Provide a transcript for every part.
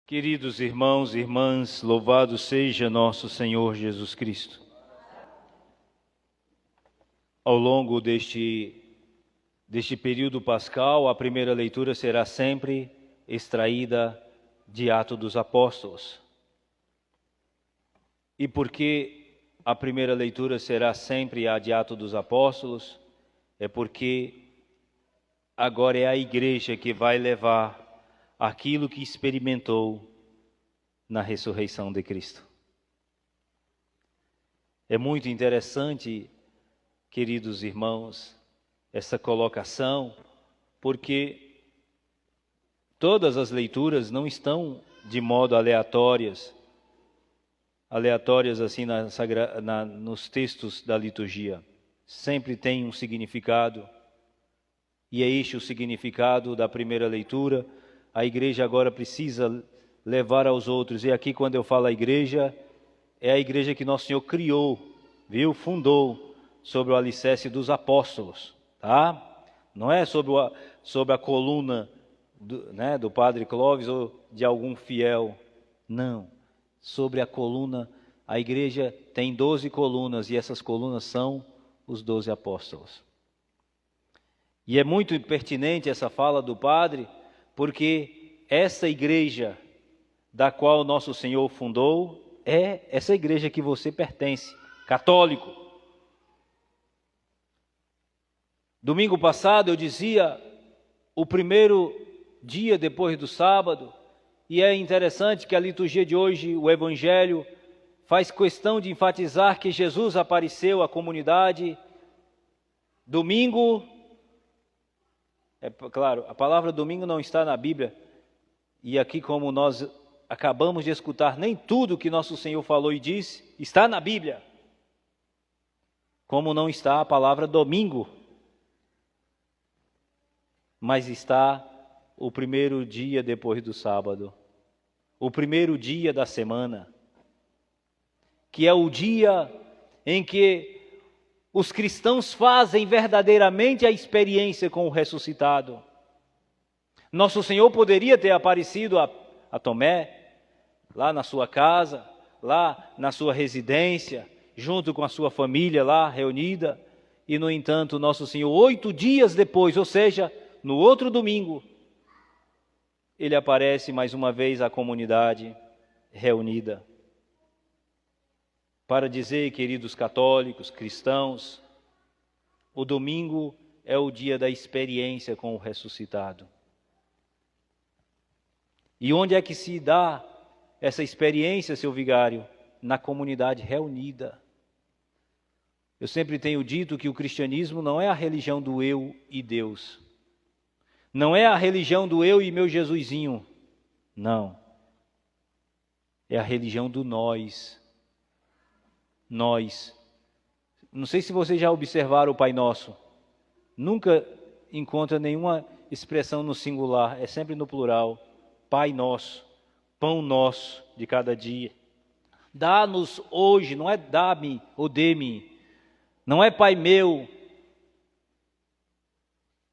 Queridos irmãos e irmãs, louvado seja nosso Senhor Jesus Cristo. Ao longo deste período pascal, a primeira leitura será sempre extraída de Atos dos Apóstolos. E por que a primeira leitura será sempre a de Atos dos Apóstolos? É porque agora é a igreja que vai levar aquilo que experimentou na ressurreição de Cristo. É muito interessante, queridos irmãos, essa colocação, porque todas as leituras não estão de modo aleatórias assim nos textos da liturgia. Sempre tem um significado, e é este o significado da primeira leitura. A igreja agora precisa levar aos outros, e aqui quando eu falo a igreja, é a igreja que Nosso Senhor criou, fundou, sobre o alicerce dos apóstolos, tá? Não é sobre a coluna do Padre Clóvis ou de algum fiel, não. Sobre a coluna, a igreja tem 12 colunas, e essas colunas são os 12 apóstolos. E é muito pertinente essa fala do Padre, porque essa igreja da qual Nosso Senhor fundou é essa igreja que você pertence, católico. Domingo passado eu dizia o primeiro dia depois do sábado, e é interessante que a liturgia de hoje, o Evangelho, faz questão de enfatizar que Jesus apareceu à comunidade domingo. É claro, a palavra domingo não está na Bíblia, e aqui, como nós acabamos de escutar, nem tudo que Nosso Senhor falou e disse está na Bíblia, como não está a palavra domingo, mas está o primeiro dia depois do sábado, o primeiro dia da semana, que é o dia em que os cristãos fazem verdadeiramente a experiência com o ressuscitado. Nosso Senhor poderia ter aparecido a Tomé, lá na sua casa, lá na sua residência, junto com a sua família lá reunida, e no entanto Nosso Senhor, 8 dias depois, ou seja, no outro domingo, Ele aparece mais uma vez à comunidade reunida, para dizer, queridos católicos, cristãos, o domingo é o dia da experiência com o ressuscitado. E onde é que se dá essa experiência, seu vigário? Na comunidade reunida. Eu sempre tenho dito que o cristianismo não é a religião do eu e Deus. Não é a religião do eu e meu Jesusinho. Não. É a religião do nós. Nós. Não sei se vocês já observaram o Pai Nosso. Nunca encontra nenhuma expressão no singular, é sempre no plural. Pai Nosso, pão nosso de cada dia. Dá-nos hoje, não é dá-me ou dê-me, não é Pai meu.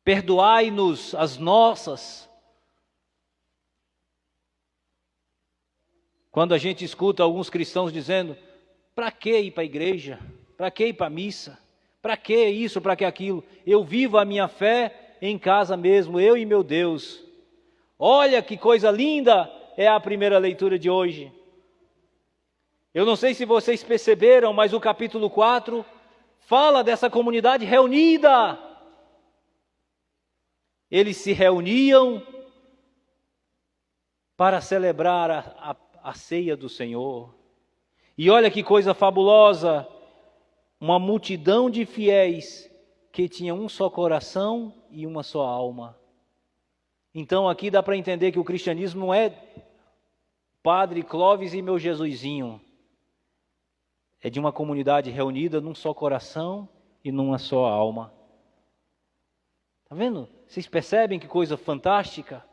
Perdoai-nos as nossas. Quando a gente escuta alguns cristãos dizendo: para que ir para a igreja? Para que ir para a missa? Para que isso, para que aquilo? Eu vivo a minha fé em casa mesmo, eu e meu Deus. Olha que coisa linda é a primeira leitura de hoje. Eu não sei se vocês perceberam, mas o capítulo 4 fala dessa comunidade reunida. Eles se reuniam para celebrar a ceia do Senhor. E olha que coisa fabulosa, uma multidão de fiéis que tinha um só coração e uma só alma. Então aqui dá para entender que o cristianismo não é Padre Clóvis e meu Jesusinho. É de uma comunidade reunida num só coração e numa só alma. Está vendo? Vocês percebem que coisa fantástica?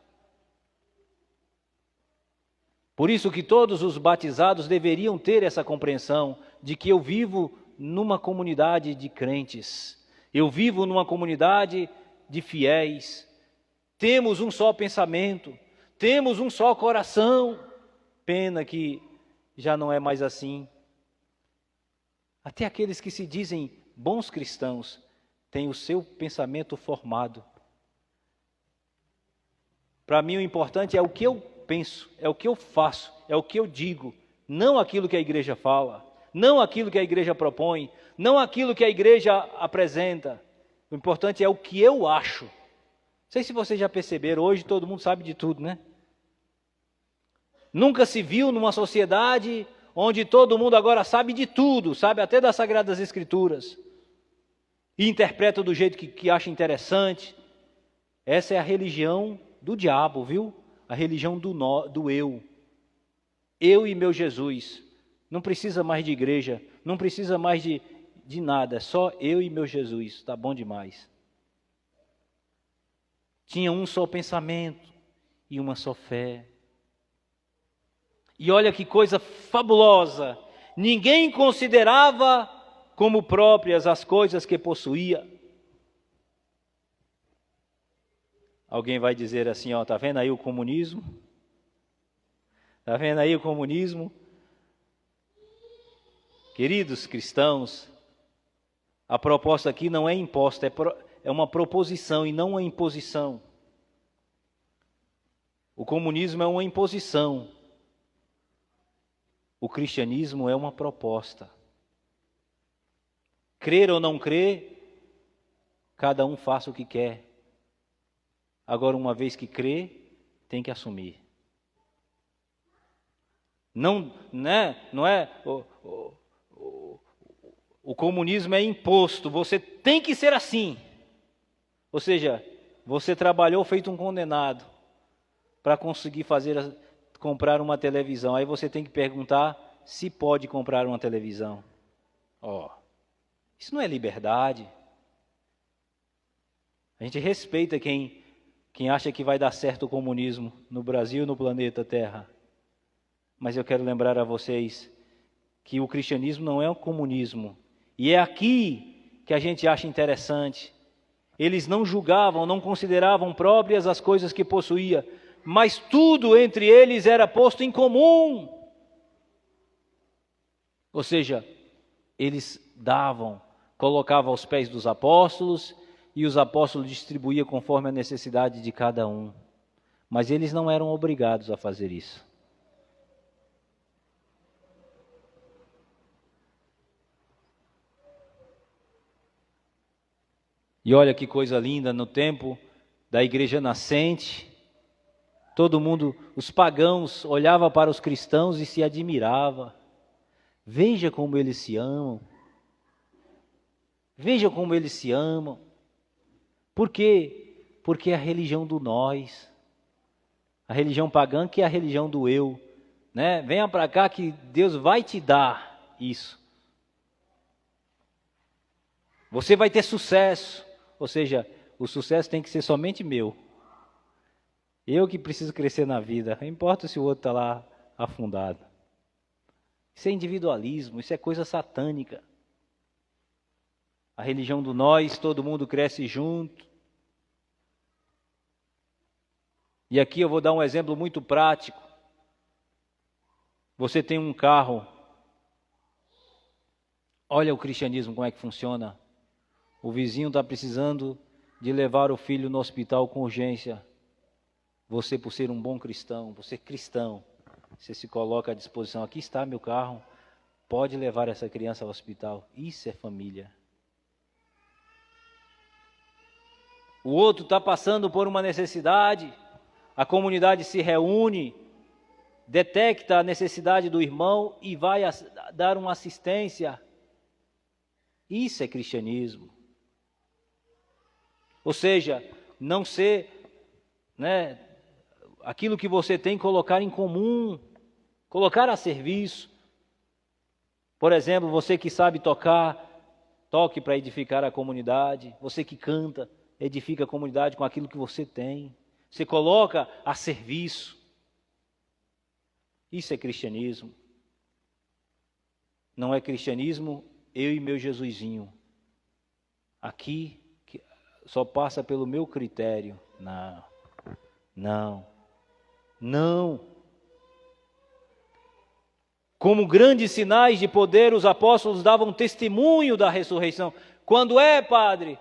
Por isso que todos os batizados deveriam ter essa compreensão de que eu vivo numa comunidade de crentes. Eu vivo numa comunidade de fiéis. Temos um só pensamento, temos um só coração. Pena que já não é mais assim. Até aqueles que se dizem bons cristãos têm o seu pensamento formado. Para mim o importante é o que eu penso, é o que eu faço, é o que eu digo, não aquilo que a igreja fala, não aquilo que a igreja propõe, não aquilo que a igreja apresenta. O importante é o que eu acho. Não sei se vocês já perceberam, hoje todo mundo sabe de tudo, né? Nunca se viu numa sociedade onde todo mundo agora sabe de tudo, sabe até das Sagradas Escrituras, e interpreta do jeito que acha interessante. Essa é a religião do diabo, viu? A religião do eu. Eu e meu Jesus. Não precisa mais de igreja, não precisa mais de nada, é só eu e meu Jesus, está bom demais. Tinha um só pensamento e uma só fé. E olha que coisa fabulosa, ninguém considerava como próprias as coisas que possuía. Alguém vai dizer assim, ó, tá vendo aí o comunismo? Tá vendo aí o comunismo? Queridos cristãos, a proposta aqui não é imposta, é uma proposição e não uma imposição. O comunismo é uma imposição. O cristianismo é uma proposta. Crer ou não crer, cada um faça o que quer. Agora, uma vez que crê, tem que assumir. Não, né? Não é o comunismo é imposto, você tem que ser assim. Ou seja, você trabalhou feito um condenado para conseguir comprar uma televisão. Aí você tem que perguntar se pode comprar uma televisão. Isso não é liberdade. A gente respeita quem acha que vai dar certo o comunismo no Brasil e no planeta Terra. Mas eu quero lembrar a vocês que o cristianismo não é o comunismo. E é aqui que a gente acha interessante. Eles não julgavam, não consideravam próprias as coisas que possuía, mas tudo entre eles era posto em comum. Ou seja, eles davam, colocavam aos pés dos apóstolos, e os apóstolos distribuíam conforme a necessidade de cada um. Mas eles não eram obrigados a fazer isso. E olha que coisa linda, no tempo da igreja nascente, todo mundo, os pagãos, olhava para os cristãos e se admirava. Veja como eles se amam. Veja como eles se amam. Por quê? Porque é a religião do nós. A religião pagã que é a religião do eu. Né? Venha para cá que Deus vai te dar isso. Você vai ter sucesso. Ou seja, o sucesso tem que ser somente meu. Eu que preciso crescer na vida. Não importa se o outro está lá afundado. Isso é individualismo, isso é coisa satânica. A religião do nós, todo mundo cresce junto. E aqui eu vou dar um exemplo muito prático. Você tem um carro. Olha o cristianismo, como é que funciona. O vizinho está precisando de levar o filho no hospital com urgência. Você, por ser um bom cristão, você cristão, você se coloca à disposição. Aqui está meu carro, pode levar essa criança ao hospital. Isso é família. O outro está passando por uma necessidade, a comunidade se reúne, detecta a necessidade do irmão e vai dar uma assistência. Isso é cristianismo. Ou seja, não ser, né, aquilo que você tem, colocar em comum, colocar a serviço. Por exemplo, você que sabe tocar, toque para edificar a comunidade. Você que canta, edifica a comunidade com aquilo que você tem. Você coloca a serviço. Isso é cristianismo. Não é cristianismo eu e meu Jesusinho. Aqui só passa pelo meu critério. Não. Como grandes sinais de poder, os apóstolos davam testemunho da ressurreição. Quando é, Padre,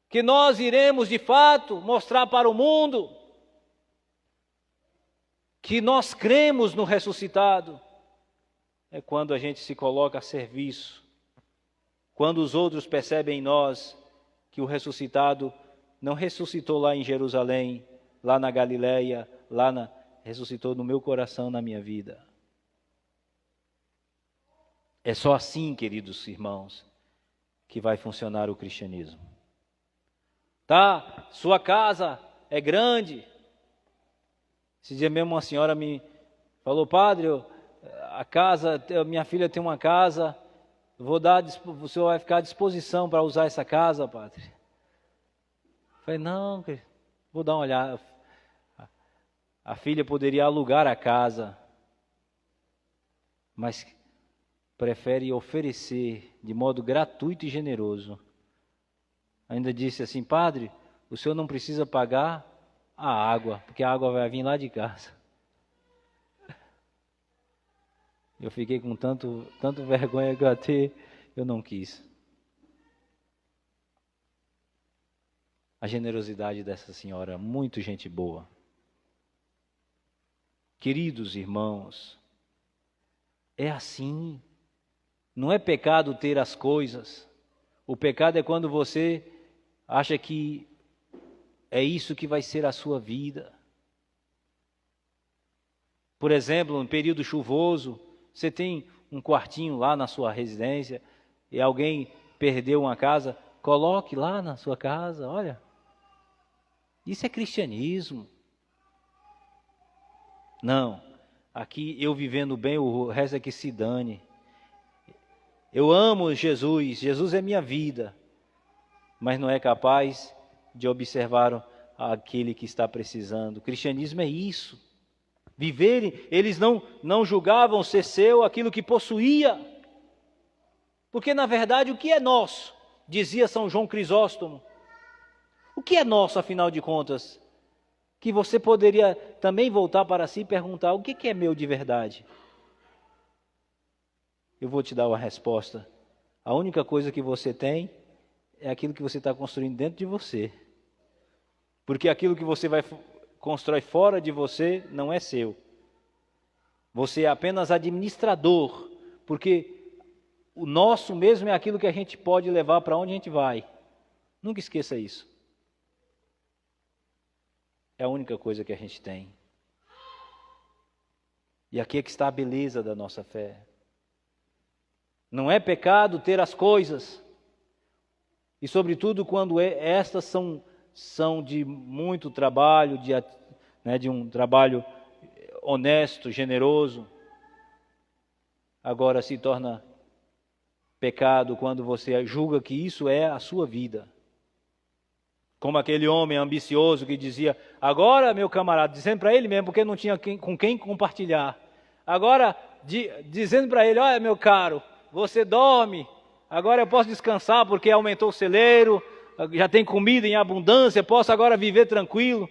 que nós iremos de fato mostrar para o mundo que nós cremos no ressuscitado? É quando a gente se coloca a serviço, quando os outros percebem em nós que o ressuscitado não ressuscitou lá em Jerusalém, lá na Galileia, ressuscitou no meu coração, na minha vida. É só assim, queridos irmãos, que vai funcionar o cristianismo. Tá, sua casa é grande. Esse dia mesmo uma senhora me falou: Padre, minha filha tem uma casa, o senhor vai ficar à disposição para usar essa casa, Padre? Eu falei: não, vou dar uma olhada. A filha poderia alugar a casa, mas prefere oferecer de modo gratuito e generoso. Ainda disse assim: Padre, o senhor não precisa pagar a água, porque a água vai vir lá de casa. Eu fiquei com tanto vergonha que eu não quis. A generosidade dessa senhora, muito gente boa. Queridos irmãos, é assim. Não é pecado ter as coisas. O pecado é quando você acha que é isso que vai ser a sua vida. Por exemplo, no período chuvoso, você tem um quartinho lá na sua residência e alguém perdeu uma casa, coloque lá na sua casa, olha. Isso é cristianismo. Não, aqui eu vivendo bem, o resto é que se dane. Eu amo Jesus, Jesus é minha vida, mas não é capaz de observar aquele que está precisando. O cristianismo é isso. Viverem, eles não julgavam ser seu aquilo que possuía. Porque, na verdade, o que é nosso? Dizia São João Crisóstomo. O que é nosso, afinal de contas? Que você poderia também voltar para si e perguntar: o que é meu de verdade? Eu vou te dar uma resposta. A única coisa que você tem é aquilo que você está construindo dentro de você. Porque aquilo que você constrói fora de você não é seu. Você é apenas administrador, porque o nosso mesmo é aquilo que a gente pode levar para onde a gente vai. Nunca esqueça isso. É a única coisa que a gente tem. E aqui é que está a beleza da nossa fé. Não é pecado ter as coisas. E sobretudo quando estas são de muito trabalho, de um trabalho honesto, generoso. Agora se torna pecado quando você julga que isso é a sua vida. Como aquele homem ambicioso que dizia: agora, meu camarada, dizendo para ele mesmo, porque não tinha com quem compartilhar. Agora, dizendo para ele: olha, meu caro, você dorme, agora eu posso descansar porque aumentou o celeiro, já tem comida em abundância, posso agora viver tranquilo.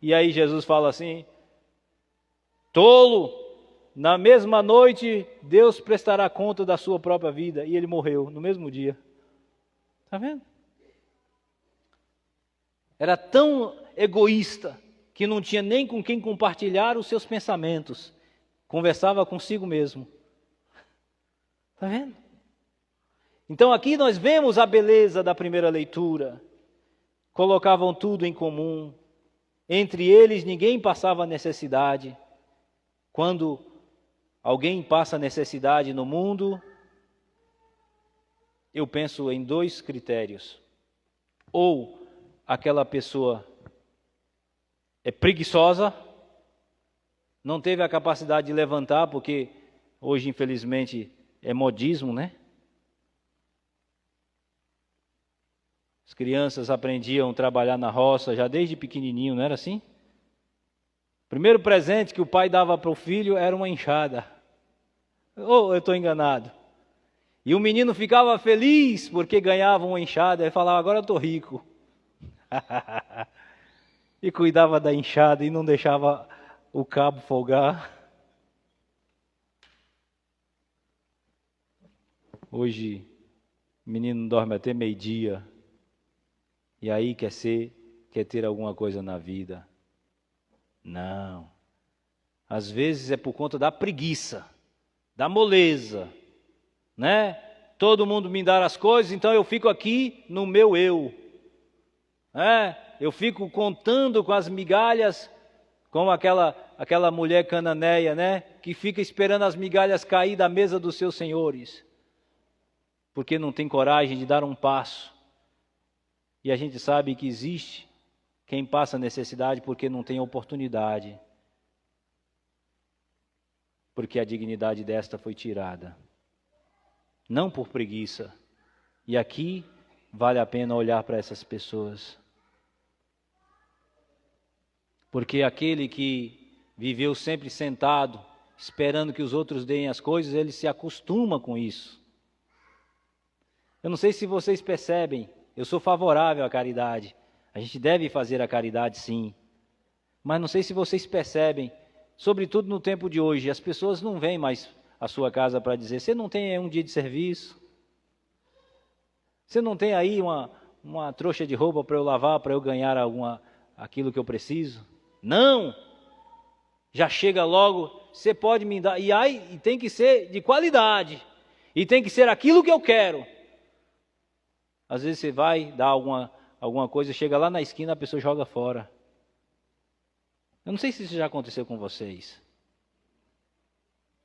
E aí Jesus fala assim: tolo, na mesma noite Deus prestará conta da sua própria vida. E ele morreu no mesmo dia. Está vendo? Era tão egoísta que não tinha nem com quem compartilhar os seus pensamentos. Conversava consigo mesmo. Está vendo? Então aqui nós vemos a beleza da primeira leitura. Colocavam tudo em comum. Entre eles ninguém passava necessidade. Quando alguém passa necessidade no mundo, eu penso em dois critérios. Ou aquela pessoa é preguiçosa, não teve a capacidade de levantar, porque hoje, infelizmente, é modismo, né? As crianças aprendiam a trabalhar na roça já desde pequenininho, não era assim? O primeiro presente que o pai dava para o filho era uma enxada. Ou eu estou enganado? E o menino ficava feliz porque ganhava uma enxada e falava: agora eu estou rico. E cuidava da enxada e não deixava o cabo folgar. Hoje, o menino dorme até meio-dia, e aí quer ter alguma coisa na vida. Não. Às vezes é por conta da preguiça, da moleza, né? Todo mundo me dá as coisas, então eu fico aqui no meu eu. Eu fico contando com as migalhas, como aquela mulher cananeia, né? Que fica esperando as migalhas cair da mesa dos seus senhores, porque não tem coragem de dar um passo. E a gente sabe que existe quem passa necessidade porque não tem oportunidade, porque a dignidade desta foi tirada, não por preguiça. E aqui vale a pena olhar para essas pessoas, porque aquele que viveu sempre sentado, esperando que os outros deem as coisas, ele se acostuma com isso. Eu não sei se vocês percebem, eu sou favorável à caridade, a gente deve fazer a caridade sim, mas não sei se vocês percebem, sobretudo no tempo de hoje, as pessoas não vêm mais à sua casa para dizer: você não tem um dia de serviço? Você não tem aí uma trouxa de roupa para eu lavar, para eu ganhar aquilo que eu preciso? Não! Já chega logo: você pode me dar, e tem que ser de qualidade, e tem que ser aquilo que eu quero. Às vezes você vai dar alguma coisa, chega lá na esquina, a pessoa joga fora. Eu não sei se isso já aconteceu com vocês.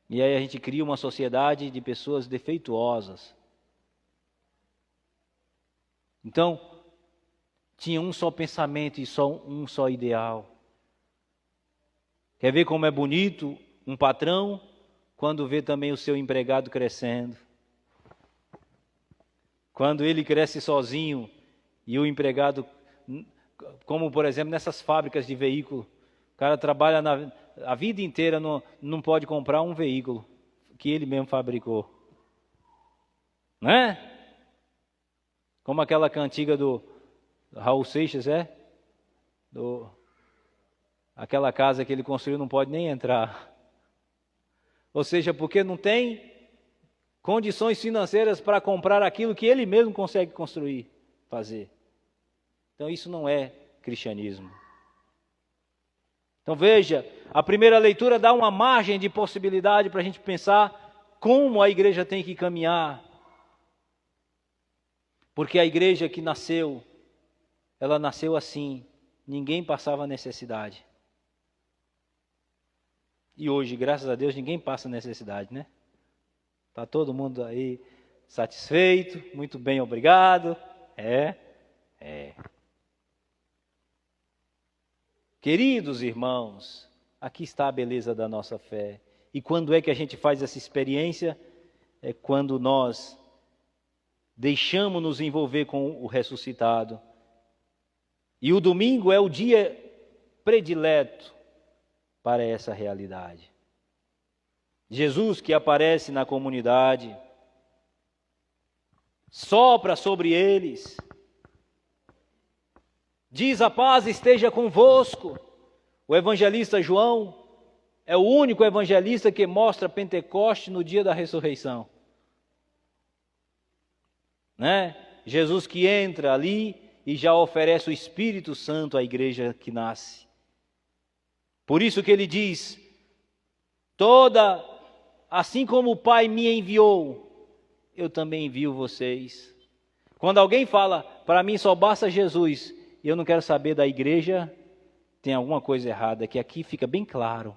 E aí a gente cria uma sociedade de pessoas defeituosas. Então, tinha um só pensamento e um só ideal. Quer ver como é bonito um patrão quando vê também o seu empregado crescendo? Quando ele cresce sozinho e o empregado, como por exemplo nessas fábricas de veículo, o cara trabalha a vida inteira, não pode comprar um veículo que ele mesmo fabricou. Não é? Como aquela cantiga do Raul Seixas, aquela casa que ele construiu não pode nem entrar. Ou seja, porque não tem condições financeiras para comprar aquilo que ele mesmo consegue construir, fazer. Então isso não é cristianismo. Então veja, a primeira leitura dá uma margem de possibilidade para a gente pensar como a igreja tem que caminhar. Porque a igreja que nasceu, ela nasceu assim, ninguém passava necessidade. E hoje, graças a Deus, ninguém passa necessidade, né? Está todo mundo aí satisfeito, muito bem, obrigado. Queridos irmãos, aqui está a beleza da nossa fé. E quando é que a gente faz essa experiência? É quando nós deixamos nos envolver com o ressuscitado. E o domingo é o dia predileto para essa realidade. Jesus que aparece na comunidade, sopra sobre eles, diz: a paz esteja convosco. O evangelista João é o único evangelista que mostra Pentecoste no dia da ressurreição. Né? Jesus que entra ali e já oferece o Espírito Santo à igreja que nasce. Por isso que ele diz: assim como o Pai me enviou, eu também envio vocês. Quando alguém fala: para mim só basta Jesus, e eu não quero saber da igreja, tem alguma coisa errada, que aqui fica bem claro.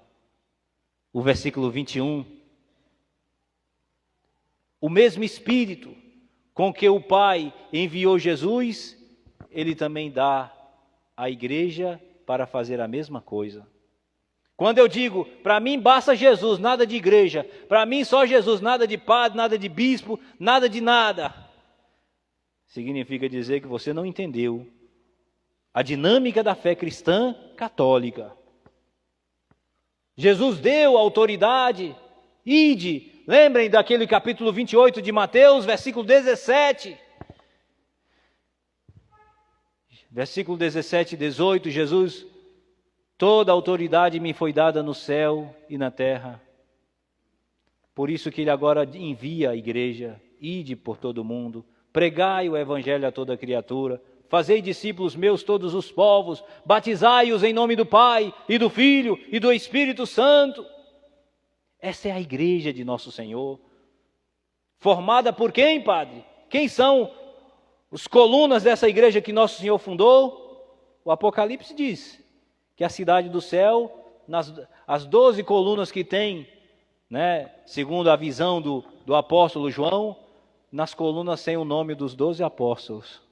O versículo 21. O mesmo Espírito com que o Pai enviou Jesus, Ele também dá à igreja para fazer a mesma coisa. Quando eu digo: para mim basta Jesus, nada de igreja, para mim só Jesus, nada de padre, nada de bispo, nada de nada, significa dizer que você não entendeu a dinâmica da fé cristã católica. Jesus deu autoridade, ide. Lembrem daquele capítulo 28 de Mateus, versículo 17. Versículo 17 e 18, Jesus: toda autoridade me foi dada no céu e na terra. Por isso que Ele agora envia a igreja ide por todo o mundo, pregai o evangelho a toda criatura, fazei discípulos meus todos os povos, batizai-os em nome do Pai, e do Filho, e do Espírito Santo. Essa é a igreja de nosso Senhor. Formada por quem, Padre? Quem são os colunas dessa igreja que nosso Senhor fundou? O Apocalipse diz que a cidade do céu, as 12 colunas que tem, né, segundo a visão do apóstolo João, nas colunas tem o nome dos 12 apóstolos.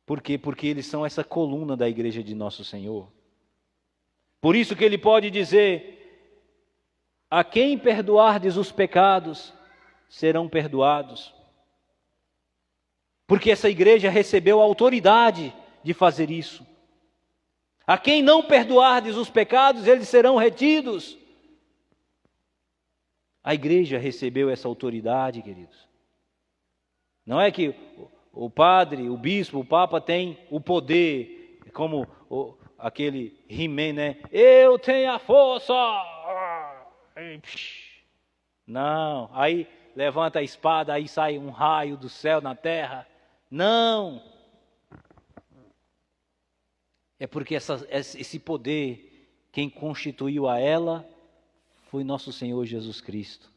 Por quê? Porque eles são essa coluna da igreja de nosso Senhor. Por isso que ele pode dizer: a quem perdoardes os pecados, serão perdoados. Porque essa igreja recebeu a autoridade de fazer isso. A quem não perdoardes os pecados, eles serão retidos. A igreja recebeu essa autoridade, queridos. Não é que o padre, o bispo, o papa tem o poder, como aquele He-Man, né? Eu tenho a força! Não, aí levanta a espada, aí sai um raio do céu na terra. Não! É porque esse poder, quem constituiu a ela, foi nosso Senhor Jesus Cristo.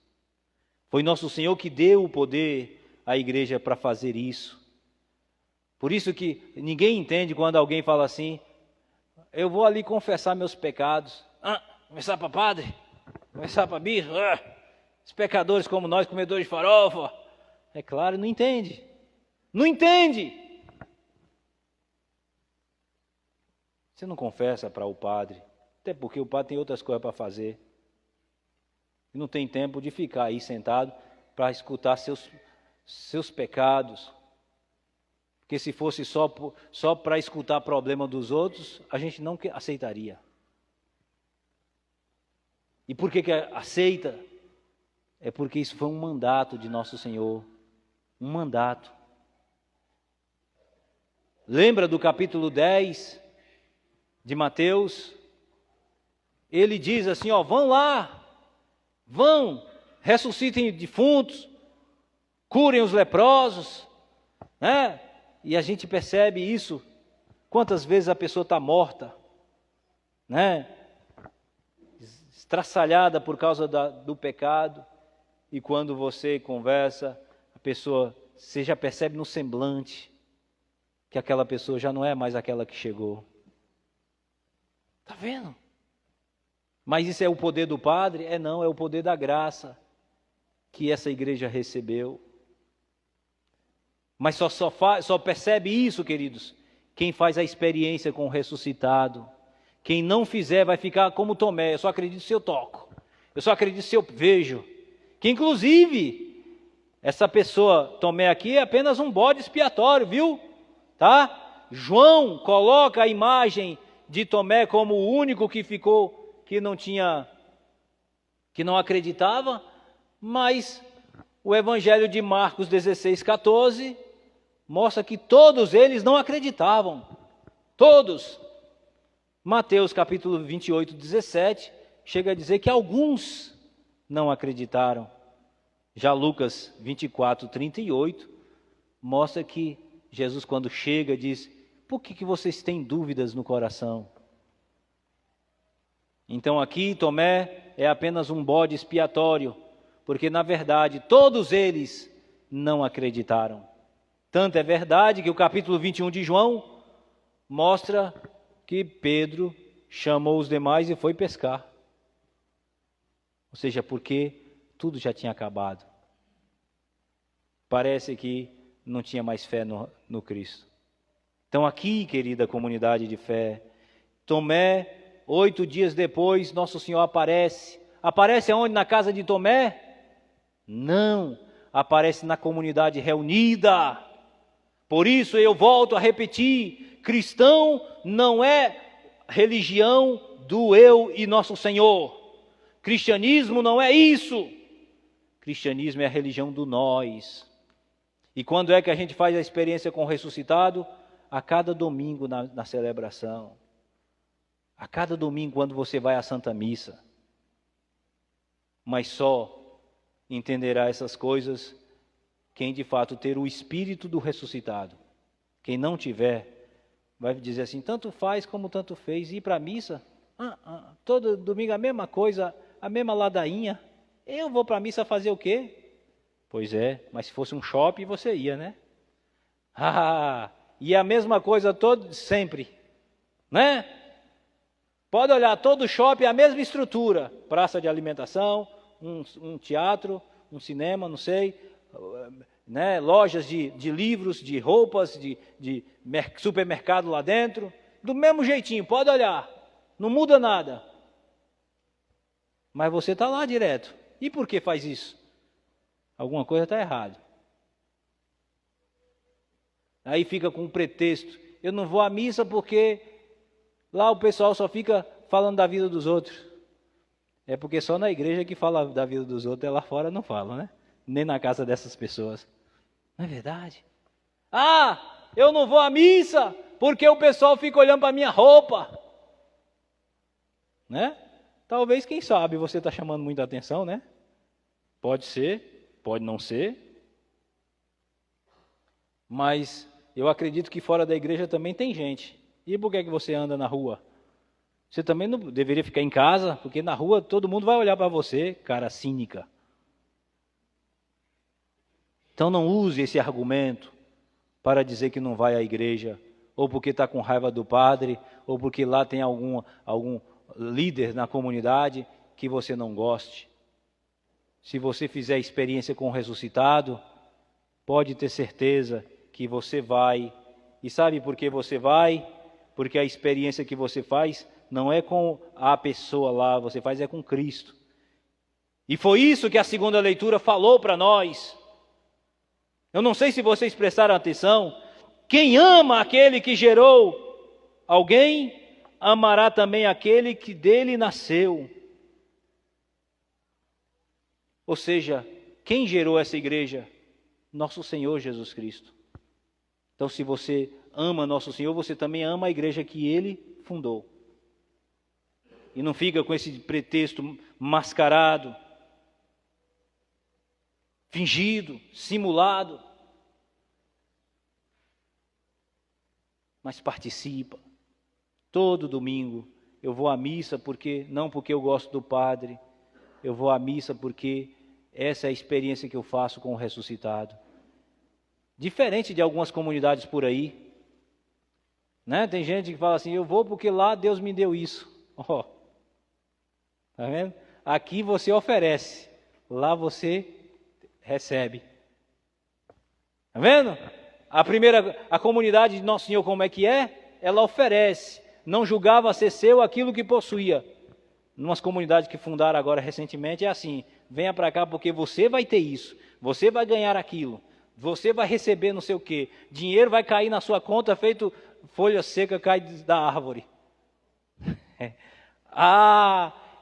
Foi nosso Senhor que deu o poder à igreja para fazer isso. Por isso que ninguém entende quando alguém fala assim: eu vou ali confessar meus pecados. Confessar para padre? Confessar para bispo? Os pecadores como nós, comedores de farofa. É claro, não entende. Não entende. Você não confessa para o padre, até porque o padre tem outras coisas para fazer. E não tem tempo de ficar aí sentado para escutar seus pecados. Porque se fosse só para escutar problema dos outros, a gente não aceitaria. E por que aceita? É porque isso foi um mandato de nosso Senhor. Um mandato. Lembra do capítulo 10 de Mateus? Ele diz assim, vão lá. Vão, ressuscitem defuntos, curem os leprosos, né? E a gente percebe isso, quantas vezes a pessoa está morta, né? Estraçalhada por causa do pecado, e quando você conversa, a pessoa, você já percebe no semblante, que aquela pessoa já não é mais aquela que chegou. Está vendo? Mas isso é o poder do Padre? Não, é o poder da graça que essa igreja recebeu. Mas só percebe isso, queridos, quem faz a experiência com o ressuscitado. Quem não fizer vai ficar como Tomé: eu só acredito se eu toco, eu só acredito se eu vejo. Que inclusive, essa pessoa, Tomé aqui, é apenas um bode expiatório, viu? Tá? João coloca a imagem de Tomé como o único que ficou, que não acreditava, mas o Evangelho de Marcos 16:14 mostra que todos eles não acreditavam. Todos. Mateus capítulo 28:17 chega a dizer que alguns não acreditaram. Já Lucas 24:38 mostra que Jesus, quando chega, diz: por que vocês têm dúvidas no coração? Então aqui Tomé é apenas um bode expiatório, porque na verdade todos eles não acreditaram. Tanto é verdade que o capítulo 21 de João mostra que Pedro chamou os demais e foi pescar. Ou seja, porque tudo já tinha acabado. Parece que não tinha mais fé no Cristo. Então aqui, querida comunidade de fé, Tomé, 8 dias depois, nosso Senhor aparece. Aparece aonde? Na casa de Tomé? Não, aparece na comunidade reunida. Por isso eu volto a repetir, cristão não é religião do eu e nosso Senhor. Cristianismo não é isso. Cristianismo é a religião do nós. E quando é que a gente faz a experiência com o ressuscitado? A cada domingo na celebração. A cada domingo quando você vai à Santa Missa. Mas só entenderá essas coisas quem de fato ter o espírito do ressuscitado. Quem não tiver, vai dizer assim, tanto faz como tanto fez, ir para a missa, todo domingo a mesma coisa, a mesma ladainha, eu vou para a missa fazer o quê? Pois é, mas se fosse um shopping você ia, né? E a mesma coisa sempre, né? Pode olhar, todo shopping é a mesma estrutura, praça de alimentação, um teatro, um cinema, não sei, né? Lojas de livros, de roupas, de supermercado lá dentro, do mesmo jeitinho, pode olhar, não muda nada. Mas você está lá direto. E por que faz isso? Alguma coisa está errada. Aí fica com um pretexto, eu não vou à missa porque lá o pessoal só fica falando da vida dos outros. É porque só na igreja que fala da vida dos outros, lá fora não falam, né? Nem na casa dessas pessoas. Não é verdade? Eu não vou à missa porque o pessoal fica olhando para a minha roupa. Né? Talvez, quem sabe, você está chamando muita atenção, né? Pode ser, pode não ser. Mas eu acredito que fora da igreja também tem gente. E por que você anda na rua? Você também não deveria ficar em casa, porque na rua todo mundo vai olhar para você, cara cínica. Então não use esse argumento para dizer que não vai à igreja, ou porque está com raiva do padre, ou porque lá tem algum líder na comunidade que você não goste. Se você fizer experiência com o ressuscitado, pode ter certeza que você vai. E sabe por que você vai? Porque a experiência que você faz não é com a pessoa lá, você faz é com Cristo. E foi isso que a segunda leitura falou para nós. Eu não sei se vocês prestaram atenção. Quem ama aquele que gerou alguém, amará também aquele que dele nasceu. Ou seja, quem gerou essa igreja? Nosso Senhor Jesus Cristo. Então, se você ama nosso Senhor, você também ama a igreja que Ele fundou. E não fica com esse pretexto mascarado, fingido, simulado. Mas participa. Todo domingo eu vou à missa não porque eu gosto do padre, eu vou à missa porque essa é a experiência que eu faço com o ressuscitado. Diferente de algumas comunidades por aí, né? Tem gente que fala assim, eu vou porque lá Deus me deu isso. Tá vendo? Aqui você oferece, lá você recebe. Tá vendo? A comunidade de Nosso Senhor, como é que é? Ela oferece, não julgava ser seu aquilo que possuía. Numas comunidades que fundaram agora recentemente é assim, venha para cá porque você vai ter isso, você vai ganhar aquilo, você vai receber não sei o quê, dinheiro vai cair na sua conta feito folha seca cai da árvore.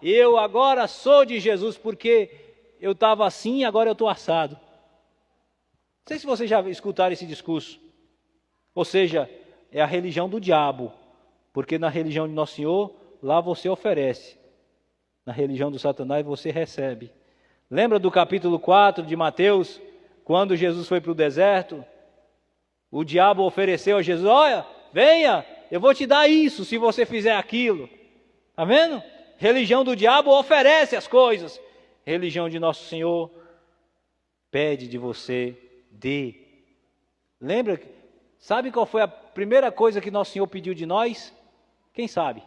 Eu agora sou de Jesus porque eu estava assim e agora eu estou assado. Não sei se vocês já escutaram esse discurso. Ou seja, é a religião do diabo, porque na religião de Nosso Senhor, lá você oferece. Na religião do Satanás você recebe. Lembra do capítulo 4 de Mateus, quando Jesus foi para o deserto? O diabo ofereceu a Jesus, olha, venha, eu vou te dar isso se você fizer aquilo. Está vendo? Religião do diabo oferece as coisas. Religião de Nosso Senhor pede de você, dê. Lembra? Sabe qual foi a primeira coisa que Nosso Senhor pediu de nós? Quem sabe?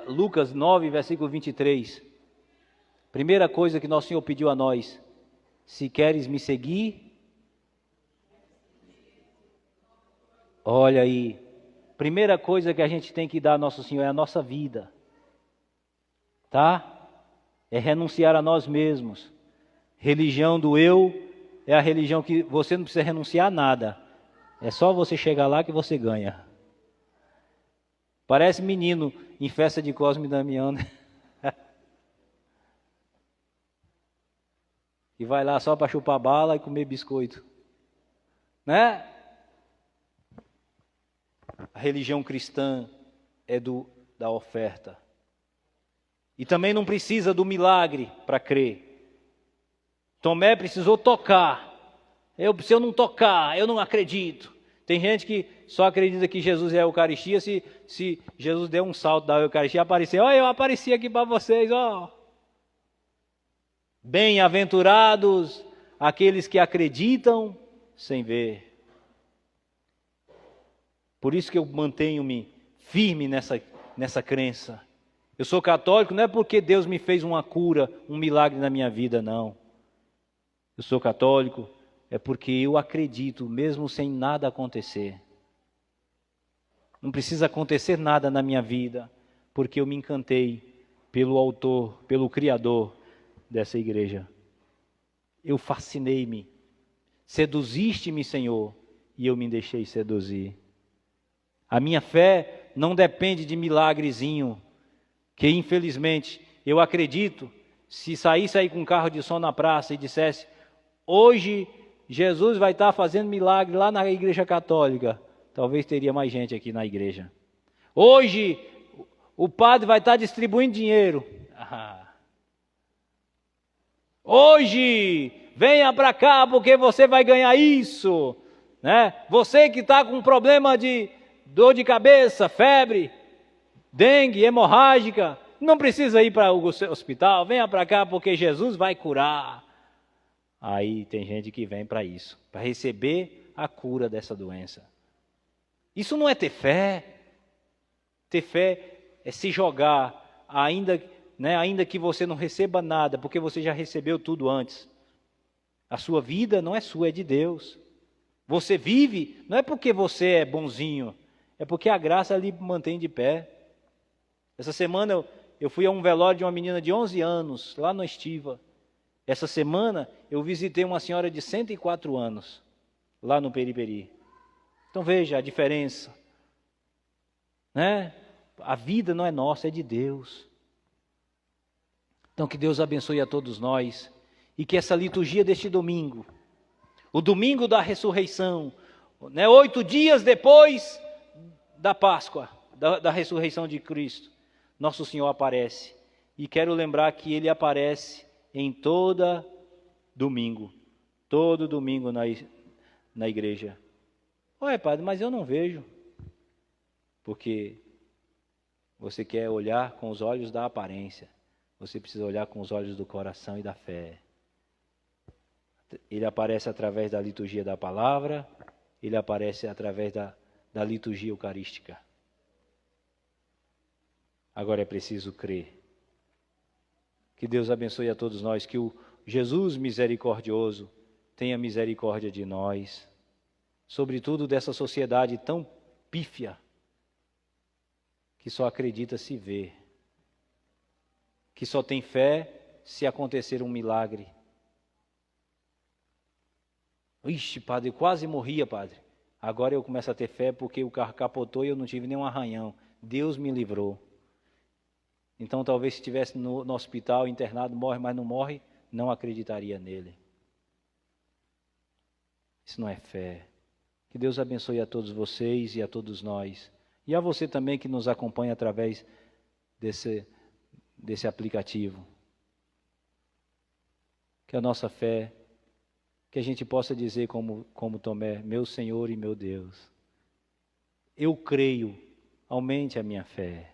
Lucas 9, versículo 23. Primeira coisa que Nosso Senhor pediu a nós: se queres me seguir, olha aí, primeira coisa que a gente tem que dar a Nosso Senhor é a nossa vida, tá? É renunciar a nós mesmos. Religião do eu é a religião que você não precisa renunciar a nada, é só você chegar lá que você ganha. Parece menino em festa de Cosme e Damião, né? E vai lá só para chupar bala e comer biscoito, né? A religião cristã é da oferta. E também não precisa do milagre para crer. Tomé precisou tocar. Se eu não tocar, eu não acredito. Tem gente que só acredita que Jesus é a Eucaristia se Jesus der um salto da Eucaristia e aparecer. Olha, eu apareci aqui para vocês, ó. Bem-aventurados aqueles que acreditam sem ver. Por isso que eu mantenho-me firme nessa crença. Eu sou católico não é porque Deus me fez uma cura, um milagre na minha vida, não. Eu sou católico é porque eu acredito, mesmo sem nada acontecer. Não precisa acontecer nada na minha vida, porque eu me encantei pelo autor, pelo criador dessa igreja. Eu fascinei-me. Seduziste-me, Senhor, e eu me deixei seduzir. A minha fé não depende de milagrezinho, que infelizmente eu acredito, se saísse aí com um carro de som na praça e dissesse, hoje Jesus vai estar fazendo milagre lá na igreja católica, talvez teria mais gente aqui na igreja. Hoje o padre vai estar distribuindo dinheiro. Hoje venha para cá porque você vai ganhar isso, né? Você que está com problema de dor de cabeça, febre, dengue, hemorrágica, não precisa ir para o hospital, venha para cá porque Jesus vai curar. Aí tem gente que vem para isso, para receber a cura dessa doença. Isso não é ter fé. Ter fé é se jogar, ainda que você não receba nada, porque você já recebeu tudo antes. A sua vida não é sua, é de Deus. Você vive, não é porque você é bonzinho, é porque a graça lhe mantém de pé. Essa semana eu fui a um velório de uma menina de 11 anos, lá no Estiva. Essa semana eu visitei uma senhora de 104 anos, lá no Periperi. Então veja a diferença, né? A vida não é nossa, é de Deus. Então que Deus abençoe a todos nós e que essa liturgia deste domingo, o domingo da ressurreição, né, 8 dias depois da Páscoa, da ressurreição de Cristo, nosso Senhor aparece. E quero lembrar que Ele aparece em todo domingo na igreja. Olha, padre, mas eu não vejo. Porque você quer olhar com os olhos da aparência. Você precisa olhar com os olhos do coração e da fé. Ele aparece através da liturgia da palavra, ele aparece através da liturgia eucarística. Agora é preciso crer. Que Deus abençoe a todos nós, que o Jesus misericordioso tenha misericórdia de nós, sobretudo dessa sociedade tão pífia, que só acredita se ver, que só tem fé se acontecer um milagre. Ixi, padre, eu quase morria, padre. Agora eu começo a ter fé porque o carro capotou e eu não tive nenhum arranhão. Deus me livrou. Então talvez se estivesse no hospital, internado, morre, mas não morre, não acreditaria nele. Isso não é fé. Que Deus abençoe a todos vocês e a todos nós. E a você também que nos acompanha através desse aplicativo. Que a nossa fé, que a gente possa dizer como Tomé, meu Senhor e meu Deus. Eu creio, aumente a minha fé.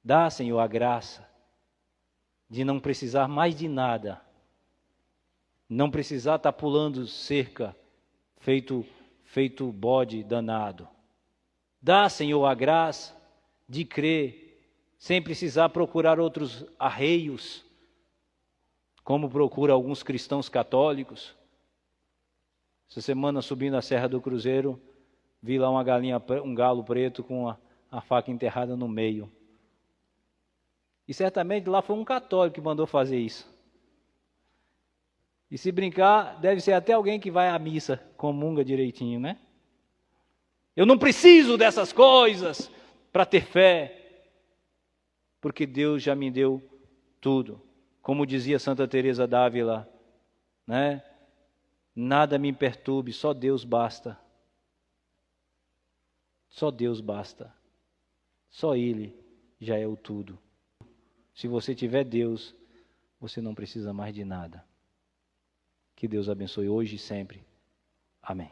Dá, Senhor, a graça de não precisar mais de nada. Não precisar estar pulando cerca, feito bode danado. Dá, Senhor, a graça de crer, sem precisar procurar outros arreios, como procura alguns cristãos católicos. Essa semana, subindo a Serra do Cruzeiro, vi lá um galo preto com a faca enterrada no meio. E certamente lá foi um católico que mandou fazer isso. E se brincar, deve ser até alguém que vai à missa, comunga direitinho, né? Eu não preciso dessas coisas para ter fé, porque Deus já me deu tudo. Como dizia Santa Teresa d'Ávila, né? Nada me perturbe, só Deus basta. Só Deus basta. Só Ele já é o tudo. Se você tiver Deus, você não precisa mais de nada. Que Deus abençoe hoje e sempre. Amém.